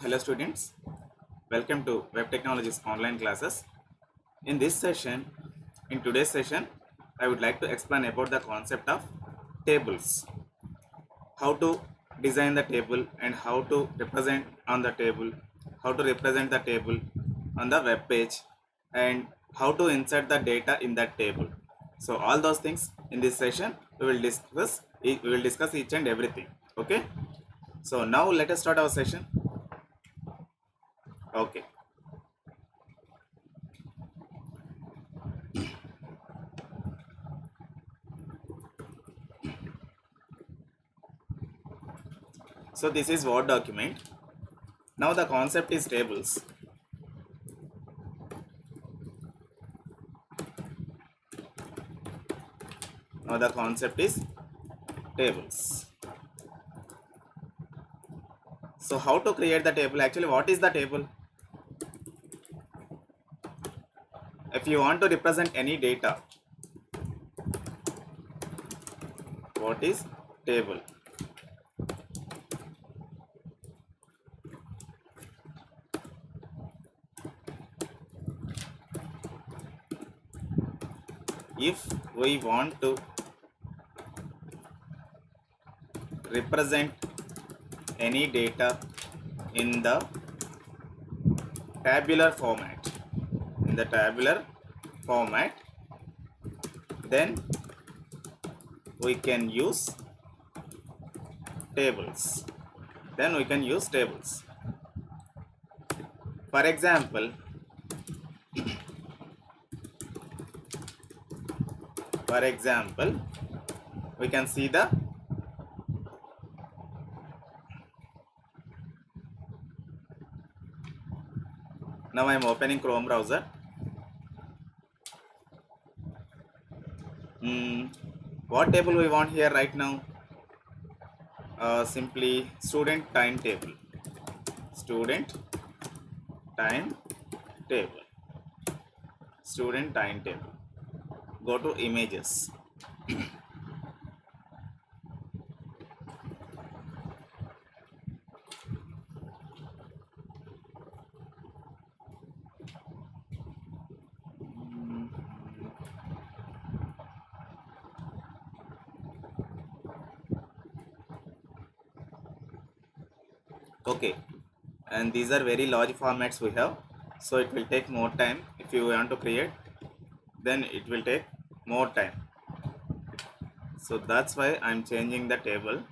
Hello students, welcome to Web Technologies online classes. In today's session, I would like to explain about the concept of tables, how to design the table and how to represent on the table, how to represent the table on the web page and how to insert the data in that table. So all those things in this session we will discuss each and everything. Okay? So now let us start our session. Okay. So this is Word document. Now the concept is tables. Now the concept is tables. So how to create the table? Actually, what is the table? If you want to represent any data, what is table? If we want to represent any data in the tabular format, then we can use tables. For example, we can see the now I am opening Chrome browser. What table we want here right now? Simply student time table. Student time table. Go to images. Okay, and these are very large formats we have, so it will take more time. If you want to create, then it will take more time. So that's why I'm changing the table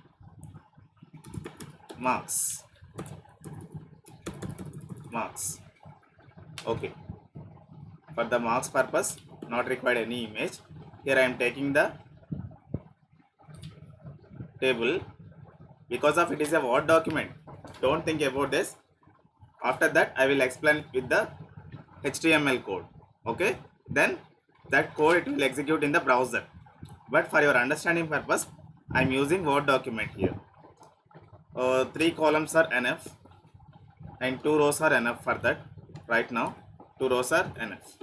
marks. Okay, for the marks purpose, not required any image. Here I am taking the table because of it is a Word document. Don't think about this. After that I will explain with the HTML code. Okay, then that code it will execute in the browser, but for your understanding purpose I am using Word document here. 3 columns are enough and 2 rows are enough for that. Right now 2 rows are enough.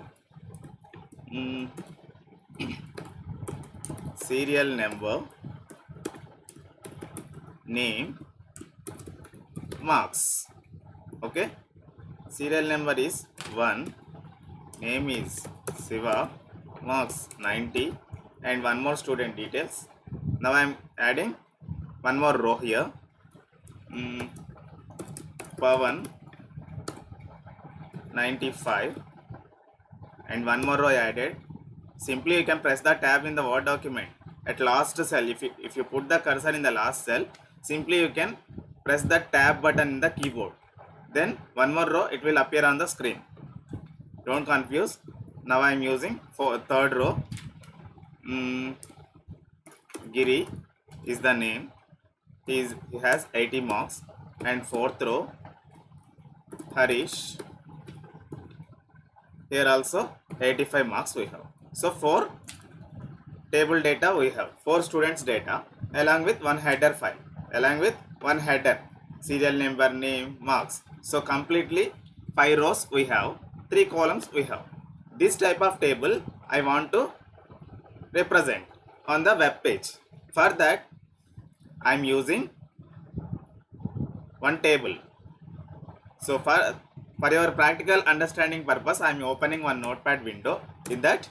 Serial number, name, marks. Okay, serial number is 1, name is Siva, marks 90, and one more student details. Now I am adding one more row here. Pavan 95, and one more row I added. Simply you can press the tab in the Word document at last cell. If you put the cursor in the last cell, simply you can press the tab button in the keyboard, then one more row it will appear on the screen. Don't confuse. Now I am using for third row. Giri is the name. He has 80 marks. And fourth row Harish, here also 85 marks we have. So 4 table data we have, 4 students data along with one header file, serial number, name, marks. So completely 5 rows we have, 3 columns we have. This type of table I want to represent on the web page. For that I am using one table. So for your practical understanding purpose, I am opening one notepad window. In that,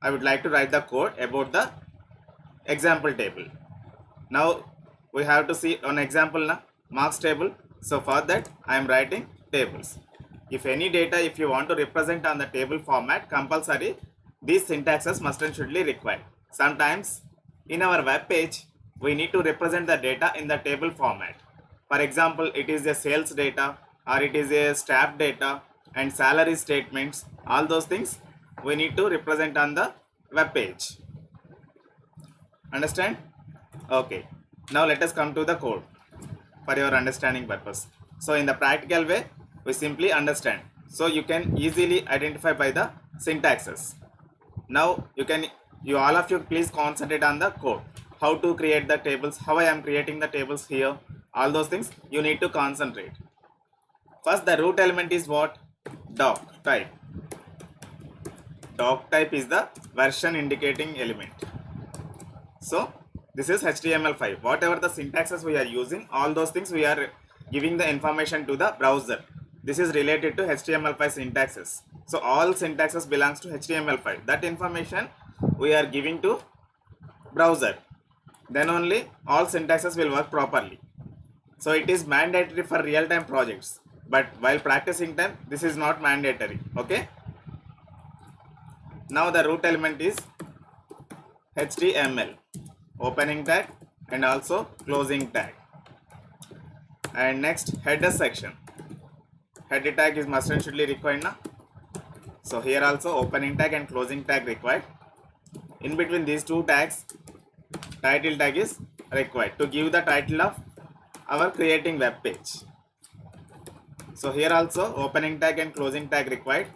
I would like to write the code about the example table. Now we have to see an example na marks table. So for that I am writing tables. If any data, if you want to represent on the table format, compulsory these syntaxes must and should be required. Sometimes in our web page we need to represent the data in the table format. For example, it is a sales data or it is a staff data and salary statements. All those things we need to represent on the web page. Understand? Okay. Now let us come to the code for your understanding purpose. So in the practical way, we simply understand. So you can easily identify by the syntaxes. Now you all of you please concentrate on the code. How to create the tables, how I am creating the tables here. All those things you need to concentrate. First, the root element is what? Doc type. Doc type is the version indicating element. So this is HTML5. Whatever the syntaxes we are using, all those things we are giving the information to the browser. This is related to HTML5 syntaxes. So all syntaxes belongs to HTML5. That information we are giving to browser. Then only all syntaxes will work properly. So it is mandatory for real-time projects. But while practicing time, this is not mandatory. Okay. Now the root element is HTML. Opening tag and also closing tag. And next, header section. Header tag is must and should be required na? So here also opening tag and closing tag required. In between these two tags, title tag is required to give the title of our creating web page. So here also opening tag and closing tag required.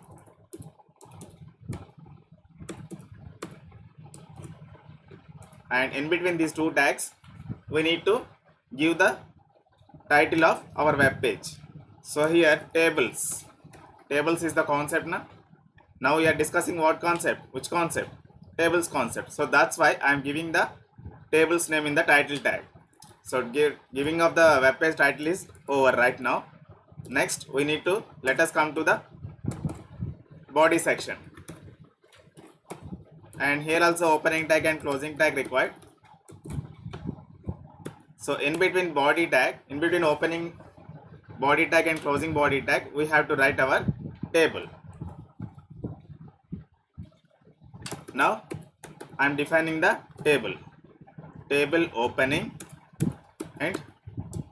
And in between these two tags, we need to give the title of our web page. So here tables. Tables is the concept na. Now we are discussing what concept? Which concept? Tables concept. So that's why I am giving the tables name in the title tag. So giving of the web page title is over right now. Next we need to let us come to the body section. And here also opening tag and closing tag required. So in between body tag, in between opening body tag and closing body tag, we have to write our table. Now I am defining the table. Table opening and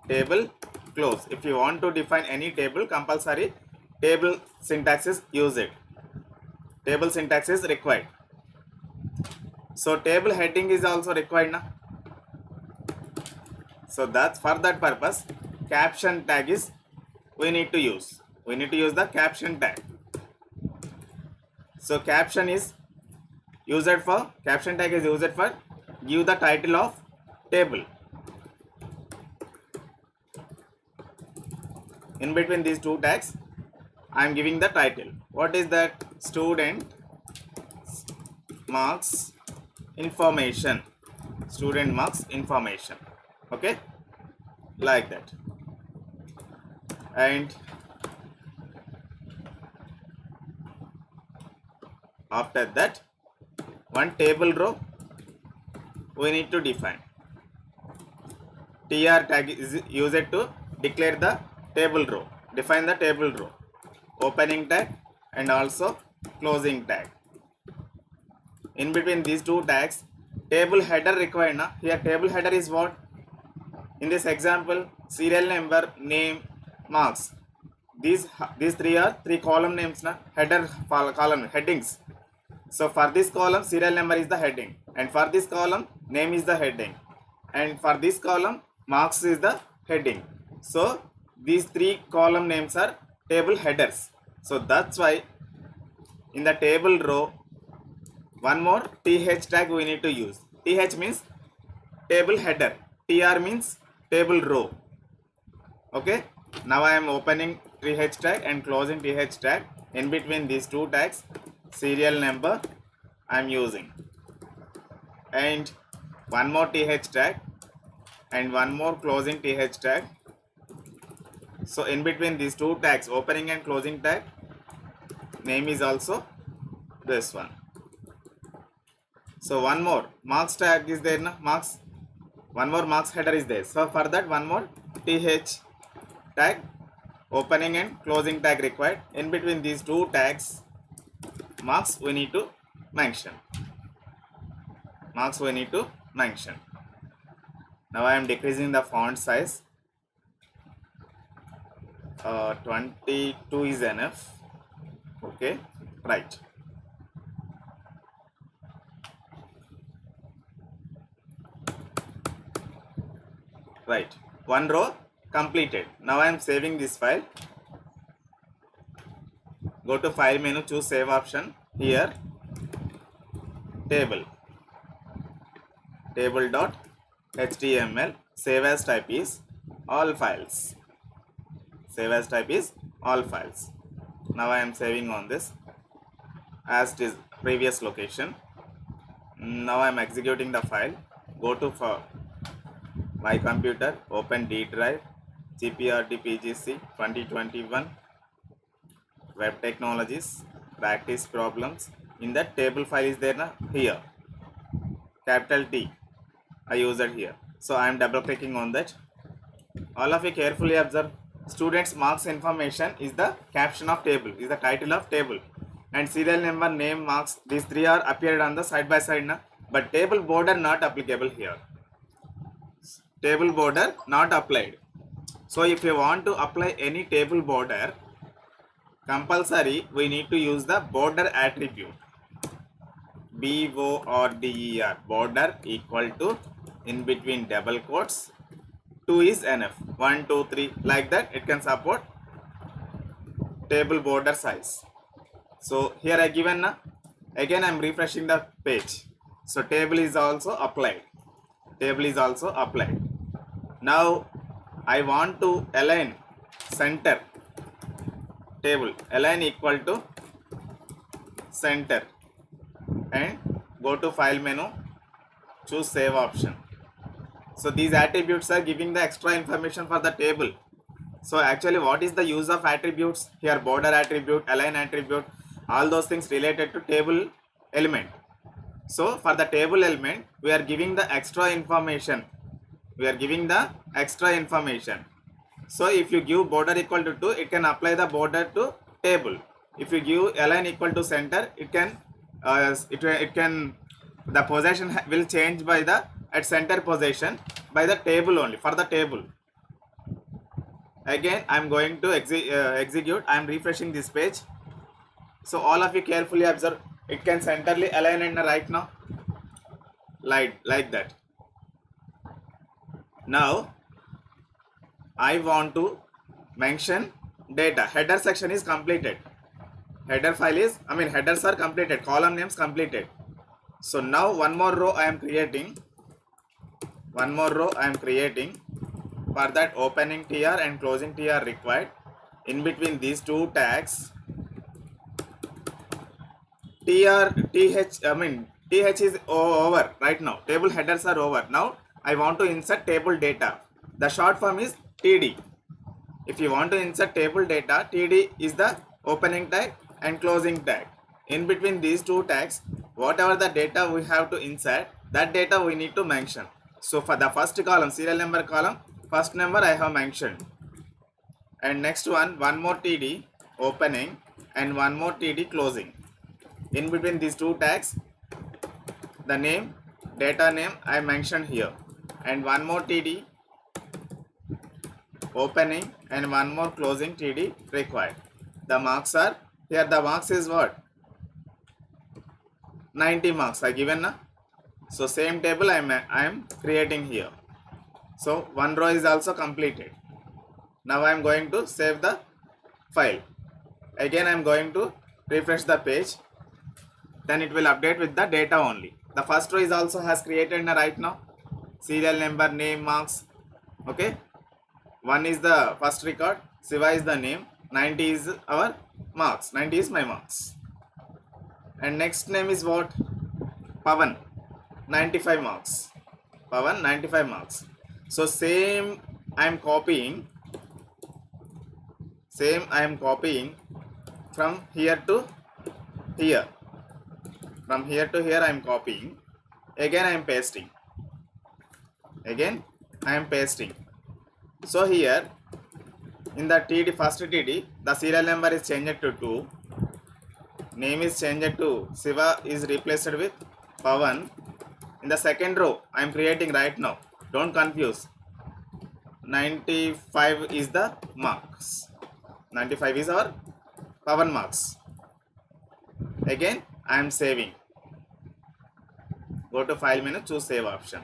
table close. If you want to define any table, compulsory table syntax is used. Table syntax is required. So table heading is also required na. So that's for that purpose caption tag is we need to use. We need to use the caption tag. So caption tag is used for give the title of table. In between these two tags, I am giving the title. What is that? Student marks information. Student marks information. Okay, like that. And after that, one table row we need to define. tr tag is used to declare the table row. Define the table row. Opening tag and also closing tag. In between these two tags, table header required na. Here table header is what? In this example, serial number, name, marks. These three are three column names na. Header column headings. So for this column, serial number is the heading, and for this column, name is the heading, and for this column, marks is the heading. So these three column names are table headers. So that's why in the table row, one more th tag we need to use. Th means table header. Tr means table row. Okay. Now I am opening th tag and closing th tag. In between these two tags, serial number I am using, and one more th tag and one more closing th tag. So in between these two tags, opening and closing tag, name is also this one. So one more marks tag is there na, marks, one more marks header is there. So for that one more th tag, opening and closing tag required. In between these two tags, marks we need to mention. Marks we need to mention. Now I am decreasing the font size. 22 is enough. Okay, right. Right, one row completed. Now I am saving this file. Go to file menu, choose save option. Here table.html, save as type is all files. Save as type is all files. Now I am saving on this as it is previous location. Now I am executing the file. Go to my computer, open D drive, GPRD PGC 2021, web technologies, practice problems. In that table file is there na, here, capital T I used it here. So I am double clicking on that. All of you carefully observe. Students marks information is the caption of table, is the title of table, and serial number, name, marks, these three are appeared on the side by side na, but table border not applicable here. Table border not applied. So if you want to apply any table border, compulsory we need to use the border attribute. BORDER, border equal to, in between double quotes, 2 is enough. 1, 2, 3 like that it can support table border size. So here I given na, again I am refreshing the page. So table is also applied. Table is also applied. Now I want to align center table, align equal to center, and go to file menu, choose save option. So these attributes are giving the extra information for the table. So actually what is the use of attributes here? Border attribute, align attribute, all those things related to table element. So for the table element we are giving the extra information. We are giving the extra information. So if you give border equal to 2, it can apply the border to table. If you give align equal to center, it can the position will change by the at center position by the table only, for the table. Again I am going to execute. I am refreshing this page. So all of you carefully observe. It can centrally align in the right now, like that. Now I want to mention data. Header section is completed. Header file is, headers are completed, column names completed. So now one more row I am creating. One more row I am creating. For that opening tr and closing tr required. In between these two tags, th is over right now. Table headers are over. Now I want to insert table data. The short form is td. If you want to insert table data, td is the opening tag and closing tag. In between these two tags, whatever the data we have to insert, that data we need to mention. So for the first column, serial number column, first number I have mentioned, and next one more td opening and one more td closing. In between these two tags, the name, data name I mentioned here, and one more td opening and one more closing td required. The marks are here. The marks is what? 90 marks I given na. So same table I am creating here. So one row is also completed. Now I am going to save the file. Again I am going to refresh the page. Then it will update with the data only. The first row is also has created right now. Serial number, name, marks. Okay. 1 is the first record. Siva is the name. 90 is our marks. 90 is my marks. And next name is what? Pavan. 95 marks. Pavan 95 marks. So same I am copying Same I am copying from here to here. From here to here I am copying. Again I am pasting. Again I am pasting. So here in the TD, first TD, the serial number is changed to 2. Name is changed to Siva is replaced with Pavan. In the second row I am creating right now. Don't confuse. 95 is the marks. 95 is our Pavan marks. Again I am saving. Go to file menu, choose save option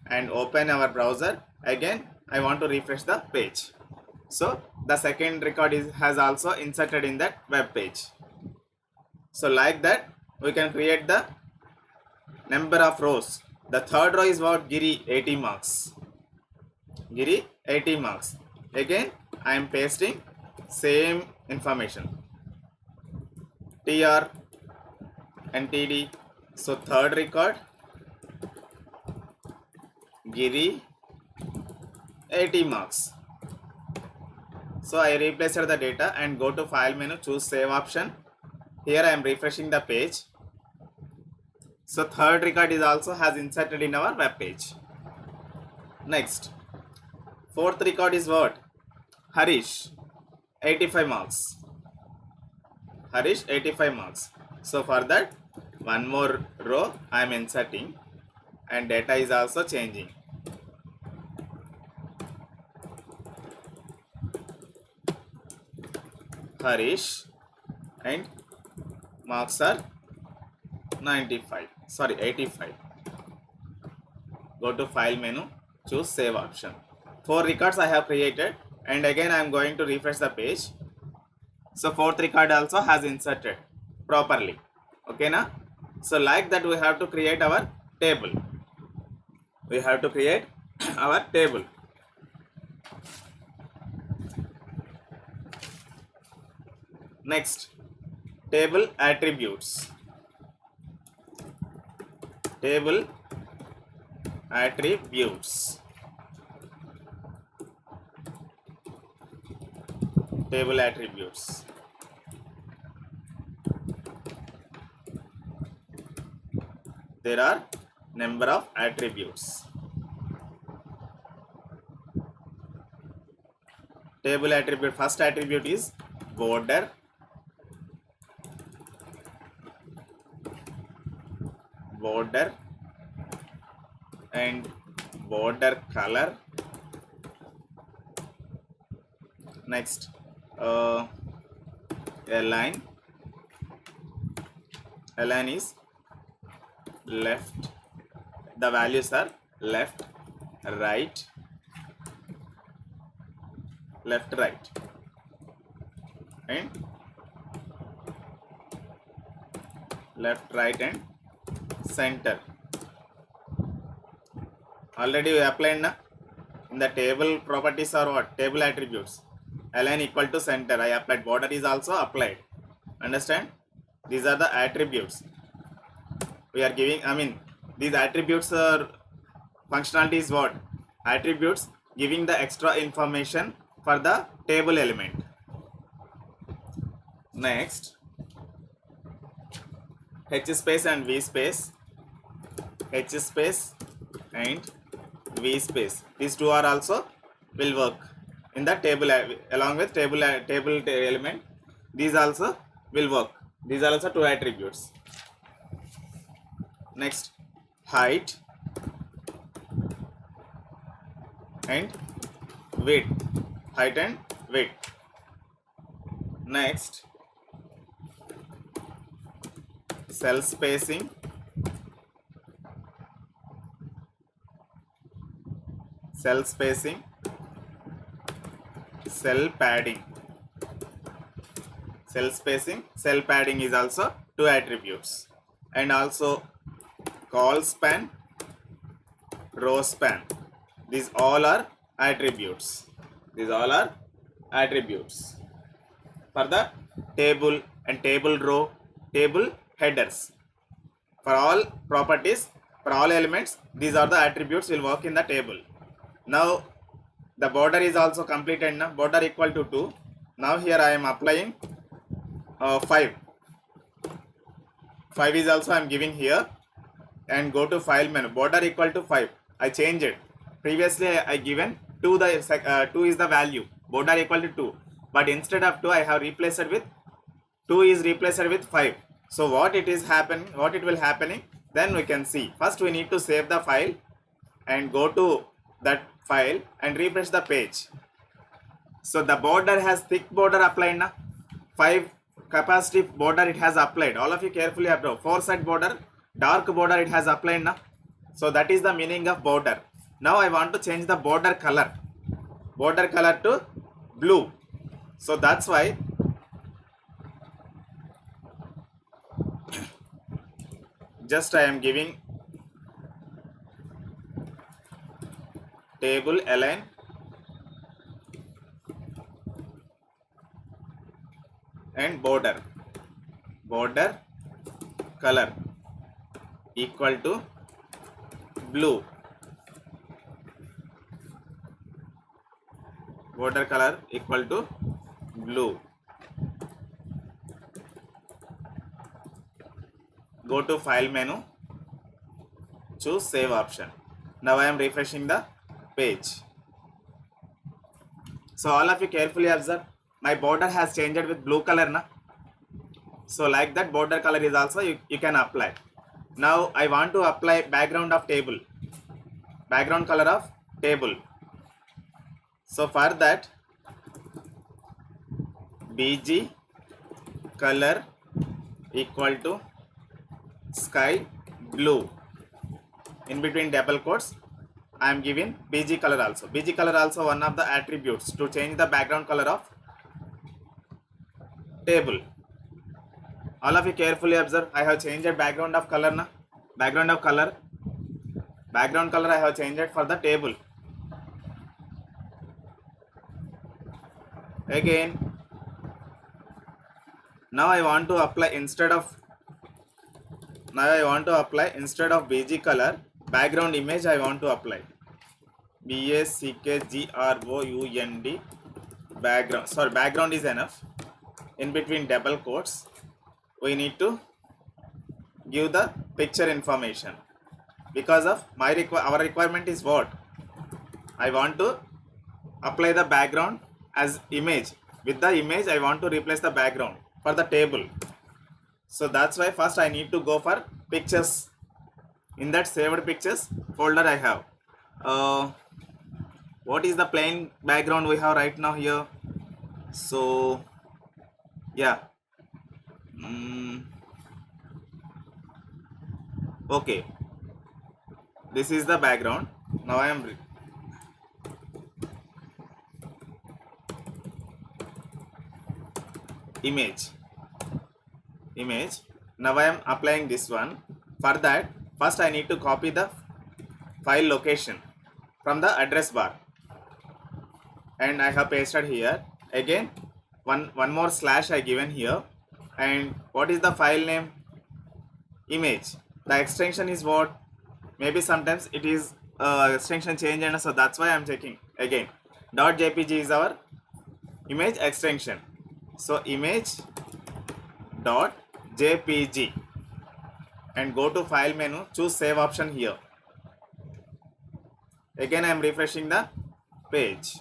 and open our browser. Again I want to refresh the page. So the second record has also inserted in that web page. So like that we can create the number of rows. The third row is what? Giri 80 marks. Giri 80 marks. Again I am pasting same information. TR and TD. So third record Giri 80 marks. So I replaced the data and go to file menu, choose save option. Here I am refreshing the page. So third record is also has inserted in our web page. Next, fourth record is what? Harish 85 marks. Harish 85 marks. So for that one more row I am inserting and data is also changing. Harish and marks are 95, sorry 85. Go to file menu, choose save option. 4 records I have created and again I am going to refresh the page. So fourth record also has inserted properly. Okay na? So like that we have to create our table. We have to create our table. Next, table attributes. Table attributes. Table attributes. There are number of attributes. Table attribute, first attribute is border. Border and border color. Next, align. Align is left. The values are left, right, left, right, and left, right, and center. Already we applied na? In the table properties or what? Table attributes. Align equal to center. I applied. Border is also applied. Understand? These are the attributes. We are giving, I mean, these attributes are functionality is what? Attributes giving the extra information for the table element. Next, H space and V space. H space and V space. These two are also will work in the table along with table element. These also will work. These are also two attributes. Next, height and width. Height and width. Next, cell spacing. Cell spacing, cell padding. Cell spacing, cell padding is also two attributes. And also call span, row span. These all are attributes. These all are attributes for the table and table row, table headers. For all properties, for all elements, these are the attributes will work in the table. Now the border is also completed now. Border equal to 2. Now here I am applying 5 is also I am giving here, and go to file menu, border equal to 5. I change it. Previously I given 2, the 2 is the value, border equal to 2, but instead of 2 I have replaced it with 2 is replaced with 5. So what it will happening, then we can see. First we need to save the file and go to that file and refresh the page. So the border has thick border applied na, 5 capacitive border it has applied. All of you carefully observe. 4 side border, dark border it has applied na. So that is the meaning of border. Now I want to change the border color to blue. So that's why just I am giving table align and border color equal to blue. Border color equal to blue. Go to file menu, choose save option. Now I am refreshing the page. So all of you carefully observe, my border has changed with blue color na. So like that border color is also you can apply. Now I want to apply background color of table. So for that, bg color equal to sky blue. In between double quotes I am giving bg color also. Bg color also one of the attributes to change the background color of table. All of you carefully observe, I have changed background of color na. Background color I have changed it for the table. Again, now I want to apply instead of BG color, background image I want to apply. BACKGROUND background. Sorry, background is enough. In between double quotes we need to give the picture information, because of our requirement is what? I want to apply the background as image. With the image I want to replace the background for the table. So that's why first I need to go for pictures. In that saved pictures folder I have what is the plain background we have right now here. So yeah, okay, this is the background. Now I am image. Now I am applying this one. For that, first I need to copy the file location from the address bar, and I have pasted here. Again one more slash I given here. And what is the file name? Image. The extension is what? Maybe sometimes it is extension change, and so that's why I am checking again. .jpg is our image extension. So image .jpg, and go to file menu, choose save option here. Again I am refreshing the page.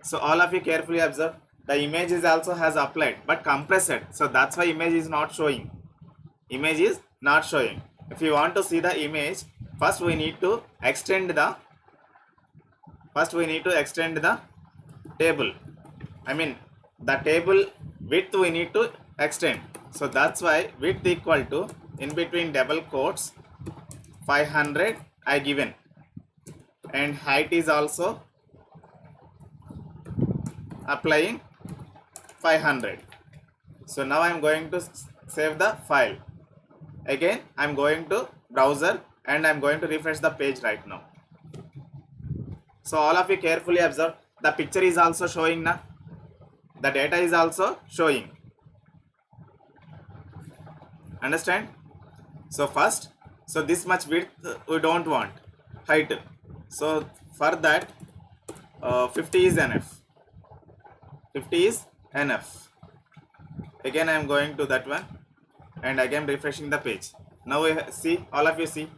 So all of you carefully observe, the image is also has applied but compressed, so that's why image is not showing. If you want to see the image, first we need to extend the table. I mean the table width we need to extend. So that's why width equal to, in between double quotes, 500 I given, and height is also applying 500. So now I am going to save the file. Again I am going to browser and I am going to refresh the page right now. So all of you carefully observe, the picture is also showing now, the data is also showing. Understand? So first, so this much width we don't want, height. So for that 50 is enough. 50 is enough. Again I am going to that one and again refreshing the page. Now we see, all of you see.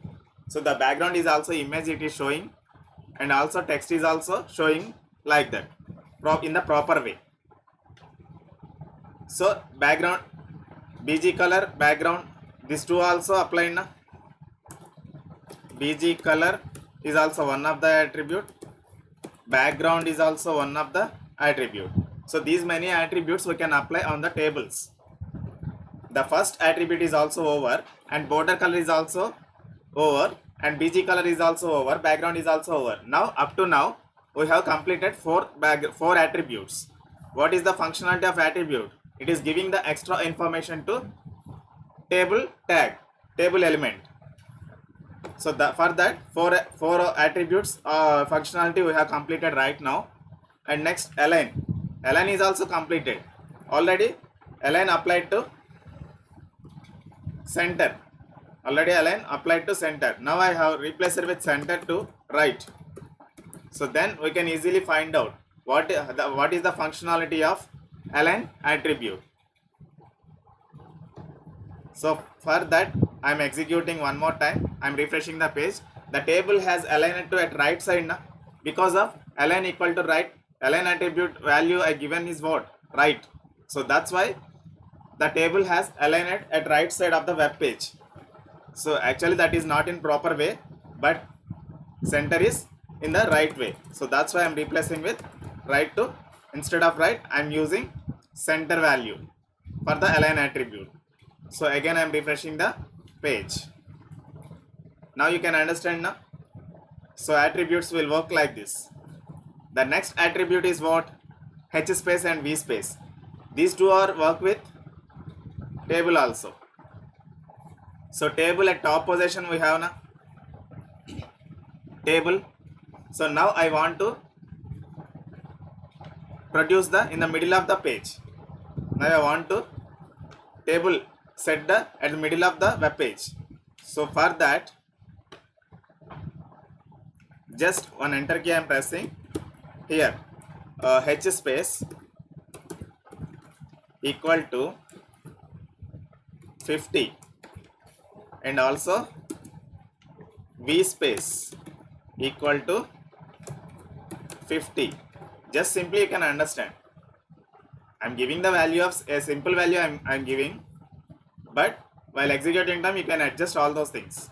So the background is also image it is showing, and also text is also showing like that in the proper way. So background, BG color, background, these two also applied na. BG color is also one of the attribute, background is also one of the attribute. So these many attributes we can apply on the tables. The first attribute is also over, and border color is also over, and BG color is also over, background is also over. Now up to now we have completed four attributes. What is the functionality of attribute? It is giving the extra information to table tag, table element. So for that four attributes functionality we have completed right now. And next align. Align is also completed. Already align applied to center. Already align applied to center. Now I have replaced it with center to right. So then we can easily find out what is the functionality of align attribute. So for that I am executing one more time. I am refreshing the page. The table has aligned to at right side now. Because of align equal to right, align attribute value I given is what? Right. So that's why the table has aligned at right side of the web page. So actually that is not in proper way, but center is in the right way. So that's why I am replacing with right to, instead of right I am using center value for the align attribute. So again I am refreshing the page. Now you can understand now. So attributes will work like this. The next attribute is what? H space and V space. These two are work with table also. So table at top position we have na table. So now I want to produce in the middle of the page. Now I want to table set at the middle of the web page. So for that, just one enter key I am pressing here. H space equal to 50 and also V space equal to 50. Just simply you can understand. I am giving the value of a simple value I am giving, but while executing time you can adjust all those things.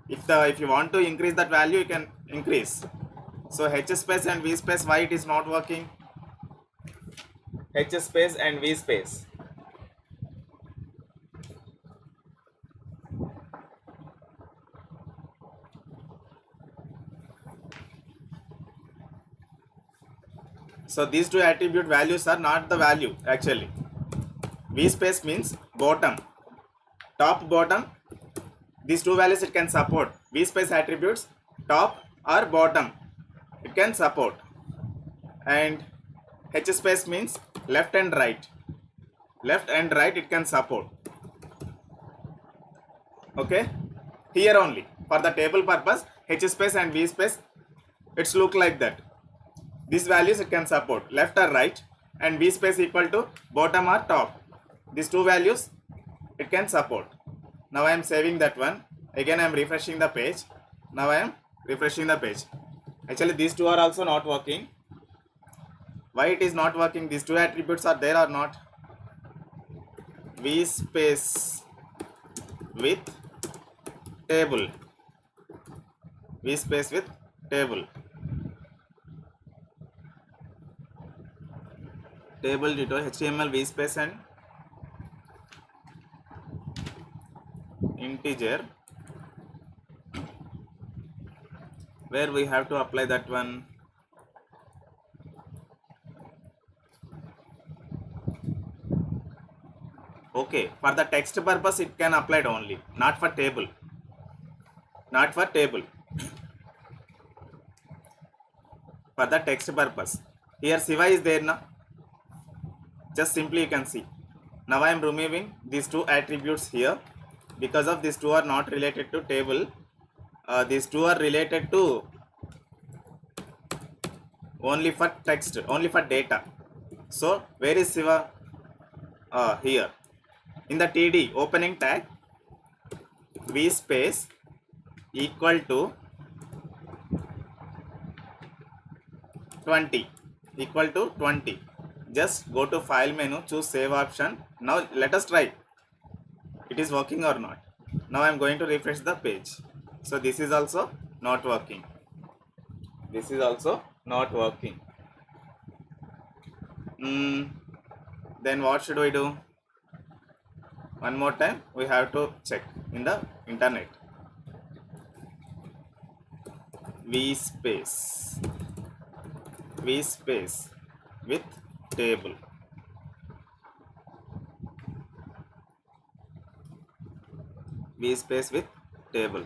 If you want to increase that value you can increase. So H space and V space, why it is not working? H space and V space. So these two attribute values are not the value actually. V space means bottom, top, bottom. These two values it can support. V space attributes top or bottom it can support, and H space means left and right. Left and right it can support. Okay, here only for the table purpose H space and V space it's look like that. These values it can support left or right, and V space equal to bottom or top. These two values it can support. Now I am saving that one. Again I am refreshing the page. Now I am refreshing the page. Actually these two are also not working. Why it is not working? These two attributes are there or not? V space with table. V space with table. Table dito HTML V space and integer, where we have to apply that one. Okay, for the text purpose it can apply only, not for table. Not for table. For the text purpose. Here Siva is there now. Just simply you can see. Now I am removing these two attributes here because of these two are not related to table. These two are related to only for text, only for data. So where is Siva? Here in the TD opening tag, v space equal to 20, equal to 20. Just go to file menu, choose save option. Now let us try it is working or not. Now I am going to refresh the page. So this is also not working. This is also not working. Then what should we do? One more time we have to check in the internet. V space with table. V space with table.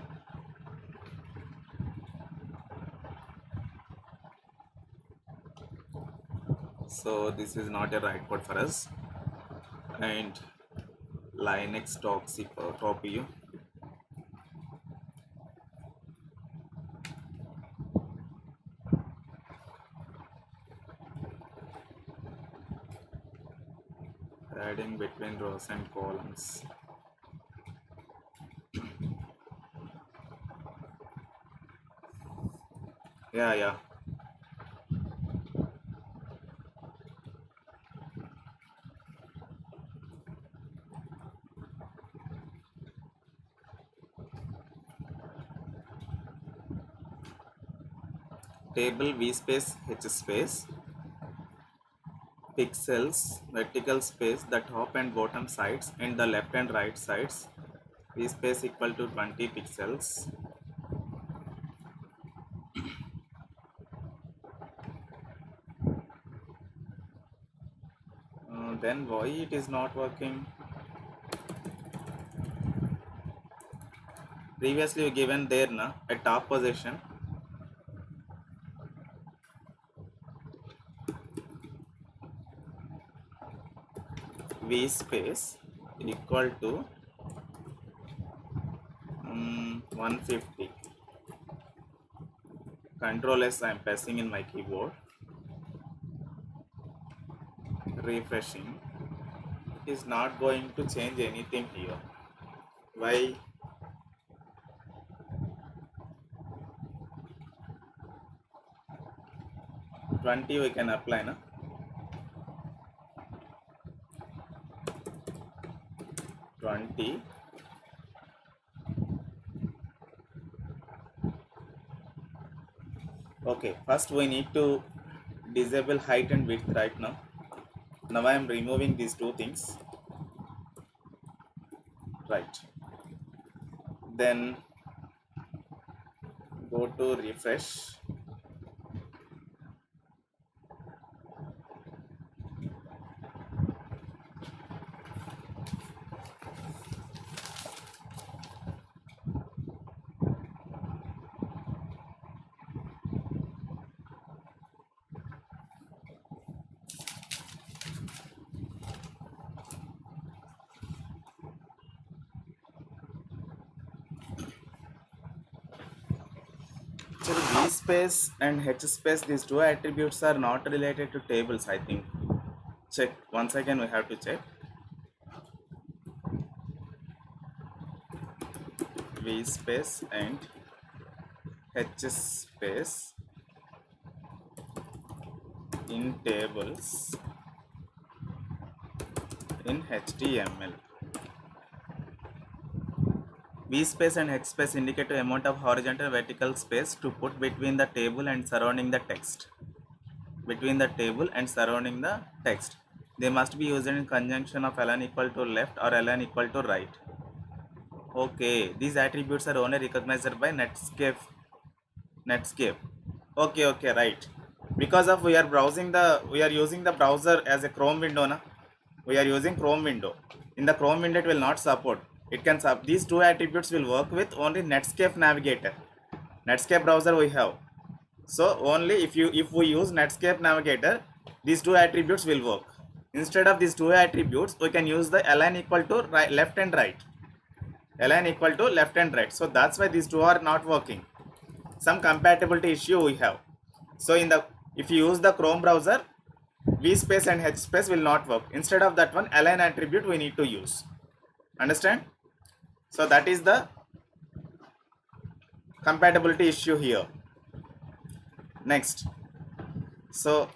So this is not a right code for us. And Linux toxic copy you. Adding between rows and columns. Yeah. Table v space h space pixels vertical space the top and bottom sides and the left and right sides v space equal to 20 pixels. Then why it is not working? Previously you given there na at top position. V space equal to 150. Control S I am pressing in my keyboard. Refreshing. It is not going to change anything here. Why? $20 we can apply na. $20. Okay, first we need to disable height and width right now. Now I am removing these two things. Right. Then go to refresh. V space and H space, these two attributes are not related to tables, I think. Check once again, we have to check. V space and H space in tables in HTML. V space and H space indicate the amount of horizontal vertical space to put between the table and surrounding the text. Between the table and surrounding the text. They must be used in conjunction of ln equal to left or ln equal to right. Okay, these attributes are only recognized by Netscape. Okay, right. Because of we are using the browser as a Chrome window na. We are using Chrome window. In the Chrome window it will not support. It can these two attributes will work with only Netscape Navigator. Netscape browser we have. So only if we use Netscape Navigator, these two attributes will work. Instead of these two attributes, we can use the ln equal to right, left and right. Ln equal to left and right. So that's why these two are not working. Some compatibility issue we have. So if you use the Chrome browser, V space and H space will not work. Instead of that one, align attribute we need to use. Understand? So that is the compatibility issue here. Next, so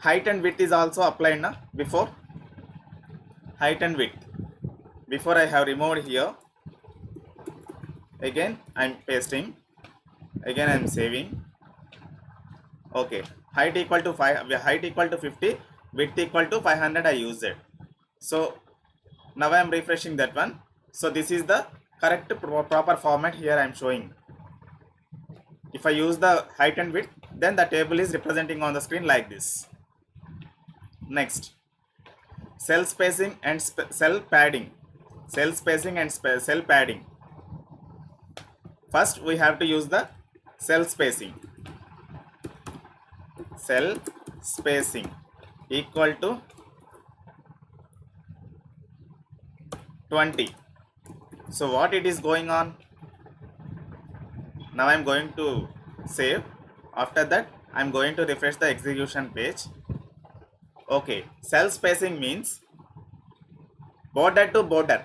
height and width is also applied now. Before height and width, before I have removed here, again I'm pasting, again I'm saving. Okay, height equal to 50, width equal to 500 I used it. So now I am refreshing that one. So this is the correct proper format here I am showing. If I use the height and width, then the table is representing on the screen like this. Next, cell spacing and cell padding. Cell spacing and cell padding. First we have to use the cell spacing. Cell spacing equal to 20. So what it is going on? Now I am going to save. After that I am going to refresh the execution page. Okay, cell spacing means border to border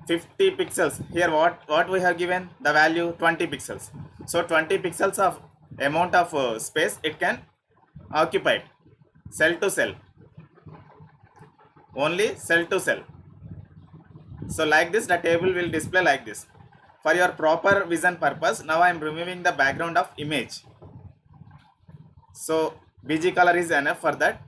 50 pixels. Here what we have given the value 20 pixels. So 20 pixels of amount of space it can occupy cell to cell, only cell to cell. So like this the table will display like this. For your proper vision purpose, now I am removing the background of image. So BG color is enough for that.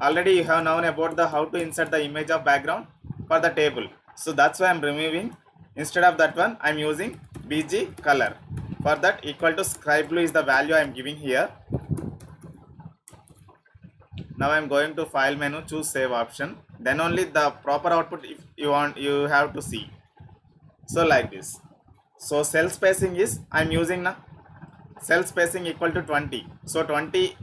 Already you have known about the how to insert the image of background for the table. So that's why I am removing. Instead of that one I am using BG color. For that equal to sky blue is the value I am giving here. Now I am going to file menu, choose save option. Then only the proper output if you want you have to see. So like this. So cell spacing is I am using now cell spacing equal to 20. So 20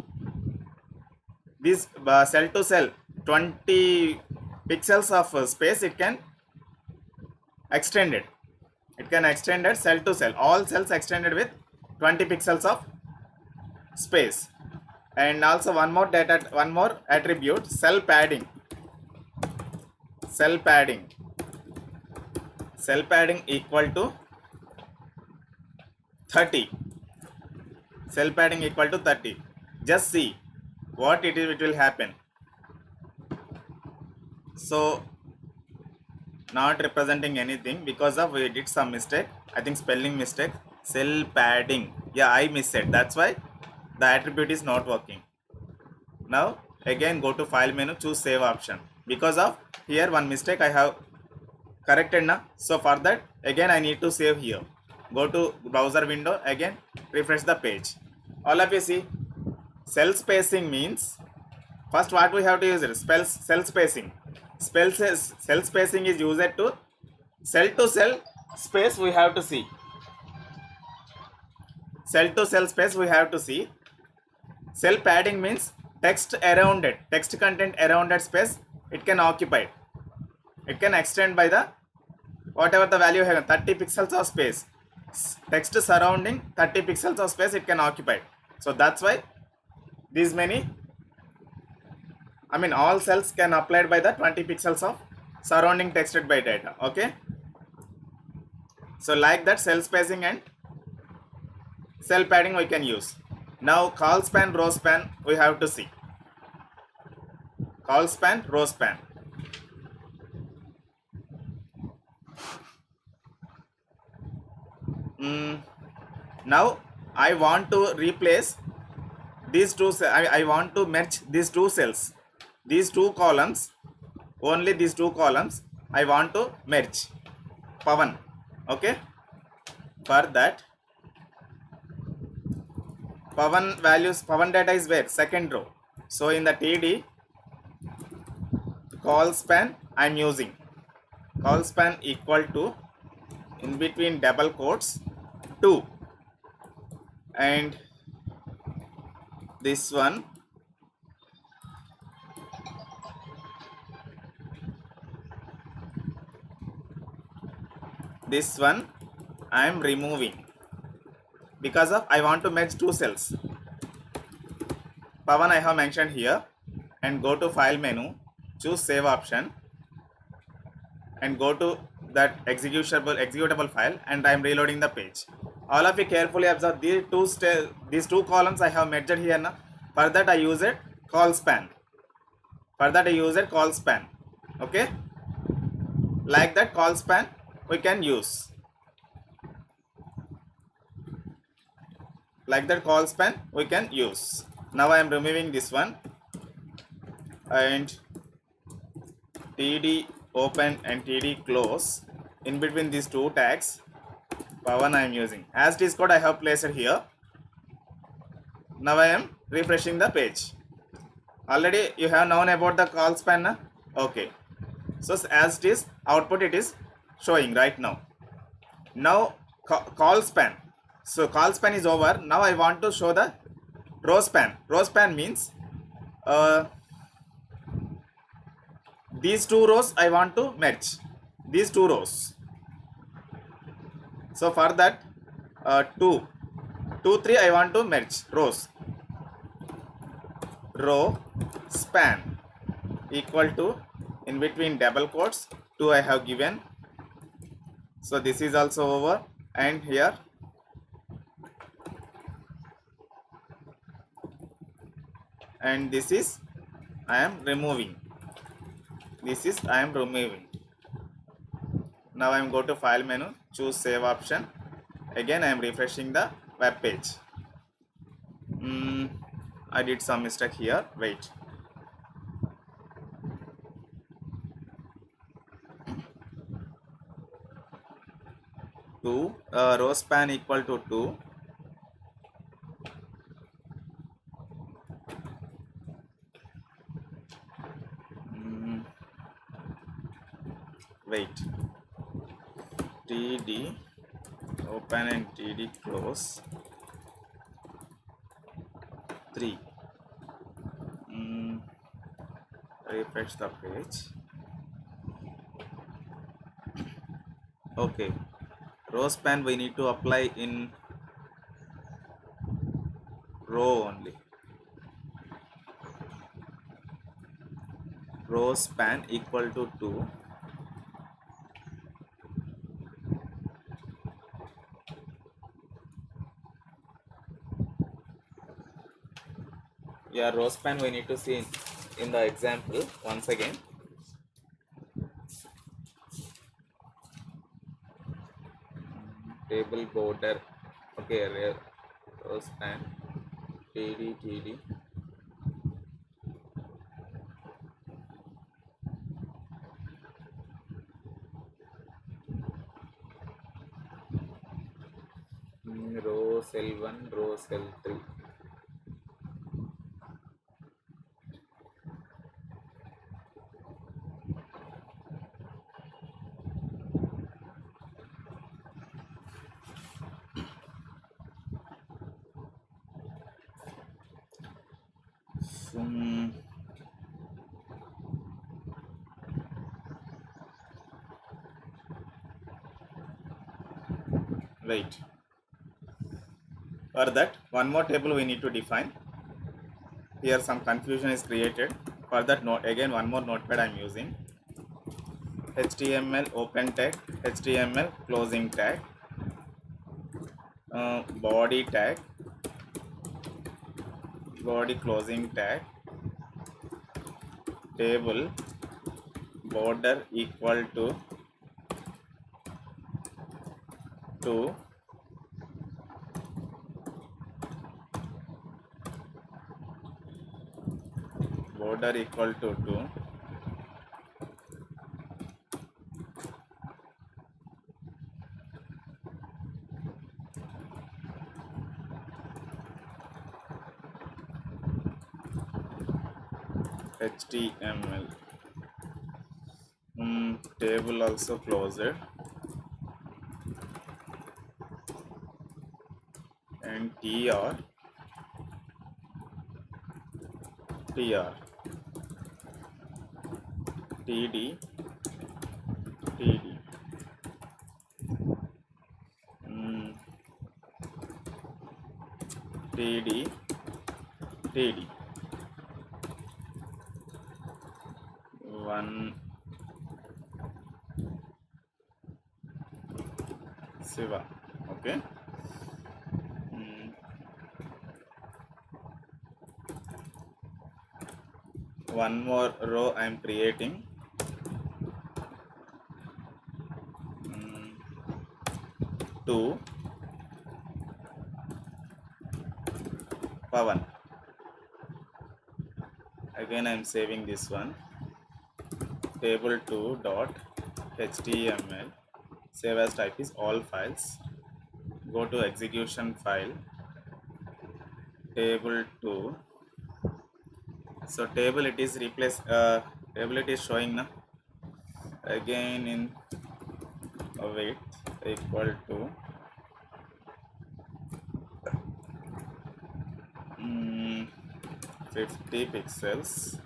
this cell to cell 20 pixels of space it can extend it. It can extend it cell to cell. All cells extended with 20 pixels of space. And also one more attribute, cell padding. Cell padding equal to 30. Cell padding equal to 30. Just see what it will happen. So not representing anything because of we did some mistake, I think spelling mistake. Cell padding, yeah, I missed it, that's why the attribute is not working. Now again go to file menu, choose save option. Because of here one mistake I have corrected now. So for that again I need to save here. Go to browser window, again refresh the page. All of you see cell spacing means first what we have to use it, cell spacing. Cell spacing is used to cell space we have to see. Cell to cell space we have to see. Cell padding means text around it, text content around that space it can occupy. It can extend by the whatever the value have 30 pixels of space. Text surrounding 30 pixels of space it can occupy. So that's why these many, I mean all cells can applied by the 20 pixels of surrounding texted by data. Okay. So like that cell spacing and cell padding we can use. Now call span, row span we have to see. Call span, row span. Now I want to replace these two. I want to merge these two cells, these two columns, only these two columns I want to merge. Pavan. Okay. For that Pavan values, Pavan data is where? Second row. So in the TD call span I am using call span equal to in between double quotes 2 and this one I am removing because of I want to merge two cells. Pavan I have mentioned here, and go to file menu, choose save option, and go to that executable file, and I am reloading the page. All of you carefully observe these two columns I have merged here now. For that I use it call span. Okay, like that call span we can use. Now I am removing this one, and td open and td close. In between these two tags, Pavan I am using. As this code I have placed here. Now I am refreshing the page. Already you have known about the call span, na? Okay. So as it is output, it is showing right now. Now call span. So call span is over. Now I want to show the row span. Row span means these two rows I want to merge. These two rows. So for that 2, 3 I want to merge rows. Row span equal to, in between double quotes, 2 I have given. So this is also over, and here and this is I am removing. Now I am go to file menu, choose save option. Again I am refreshing the web page. I did some mistake here. Wait. Row span equal to 2. Wait. TD open and TD close. 3. Refresh the page. Okay. Row span we need to apply in row only. Row span equal to 2. Yeah, row span we need to see in the example once again. Table border. Okay, row span TD. Row cell 1, row cell 3. Wait. For that, one more table we need to define. Here some confusion is created. For that note, again one more notepad I am using. HTML open tag, HTML closing tag, body tag, body closing tag, table border equal to 2, border equal to 2, HTML table also closed, and tr td td 1 Siva. Okay. One more row I am creating. 2 Pavan. Again I am saving this one. Table2 dot html. Save as type is all files. Go to execution file. Table2. So table it is replaced. Table it is showing now. Again in width equal to 50 pixels.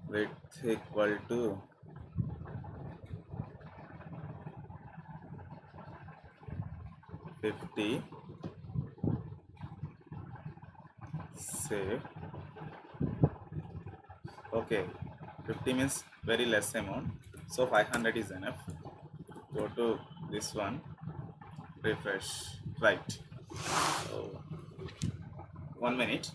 Width equal to 50. Save. Okay, 50 means very less amount, so 500 is enough. Go to this one, refresh, right. So 1 minute.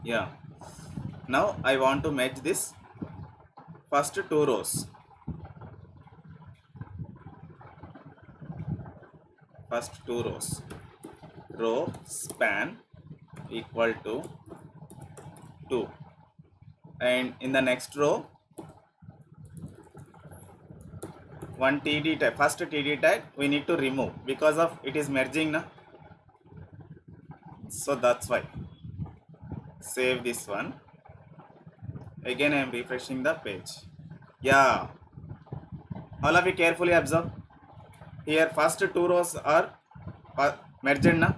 Yeah, now I want to match this first 2 rows. First 2 rows. Row span equal to 2, and in the next row one TD tag, first TD tag we need to remove because of it is merging now. So that's why. Save this one. Again I am refreshing the page. Yeah, all of you carefully observe. Here first 2 rows are merged now.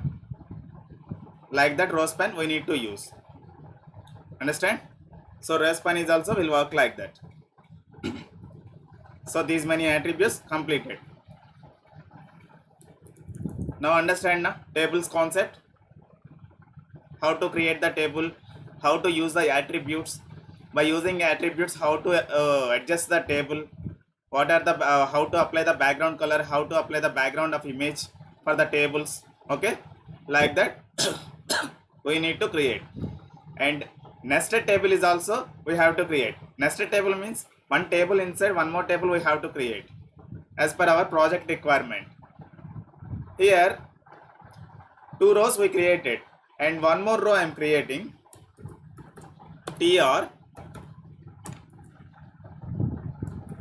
Like that row span we need to use. Understand? So row span is also will work like that. So these many attributes completed. Now understand now tables concept. How to create the table, how to use the attributes. By using attributes, how to adjust the table, what are the how to apply the background color, how to apply the background of image for the tables. Okay, like that we need to create. And nested table is also we have to create. Nested table means one table inside one more table we have to create as per our project requirement. Here 2 rows we created and one more row I am creating. TR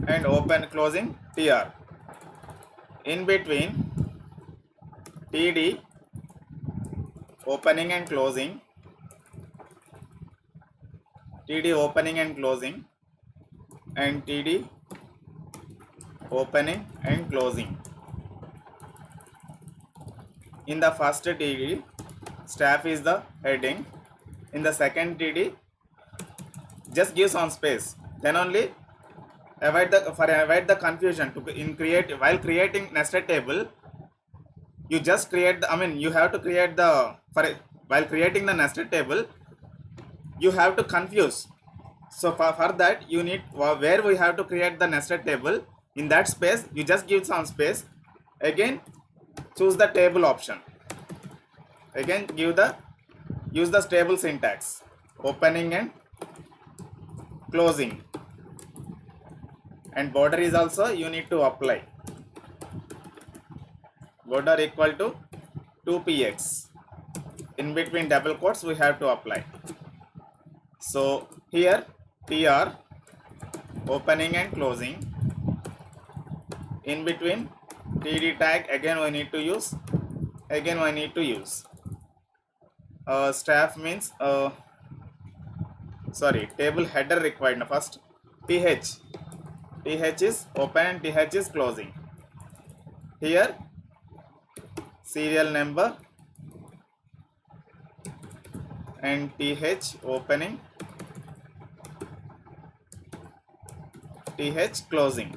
and open closing TR. In between TD opening and closing, TD opening and closing, and TD opening and closing. In the first TD, staff is the heading. In the second TD, just give some space. Then only avoid the confusion. While creating nested table, you just create you have to create while creating the nested table, you have to confuse. So for that you need where we have to create the nested table. In that space you just give some space. Again choose the table option. Again use the table syntax, opening and closing, and border is also you need to apply. Border equal to 2px. In between double quotes we have to apply. So here TR opening and closing. In between td tag again we need to use. Staff means table header required now. First th is open and th is closing. Here serial number and th opening, th closing.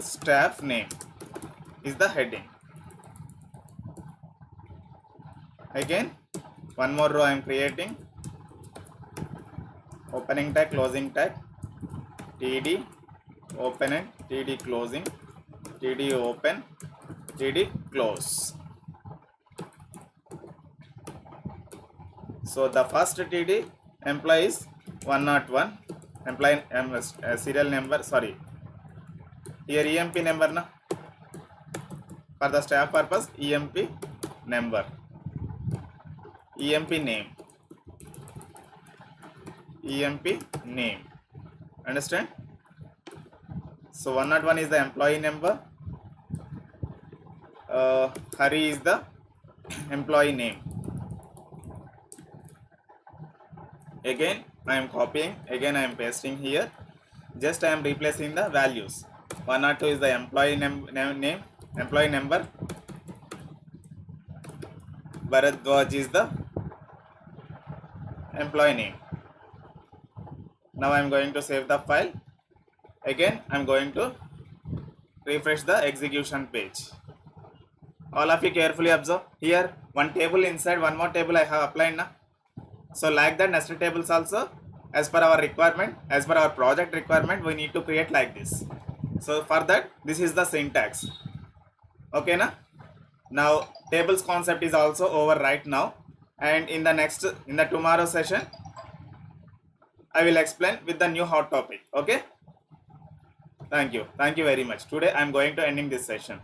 Staff name is the heading. Again one more row I am creating. Opening tag, closing tag, td open and td closing, td open, td close. So the first td employee is 101, employee serial number, here emp number na, for the staff purpose emp number, emp name, understand? So 101 is the employee number, Hari is the employee name. Again I am copying, again I am pasting here, just I am replacing the values. 102 is the employee name, employee number, Bharadwaj is the employee name. Now I am going to save the file. Again I am going to refresh the execution page. All of you carefully observe. Here one table inside one more table I have applied now. So like that nested tables also, as per our requirement, as per our project requirement, we need to create like this. So for that this is the syntax. Okay na? Now tables concept is also over right now, and in the tomorrow session I will explain with the new hot topic. Okay, thank you very much. Today I am going to ending this session.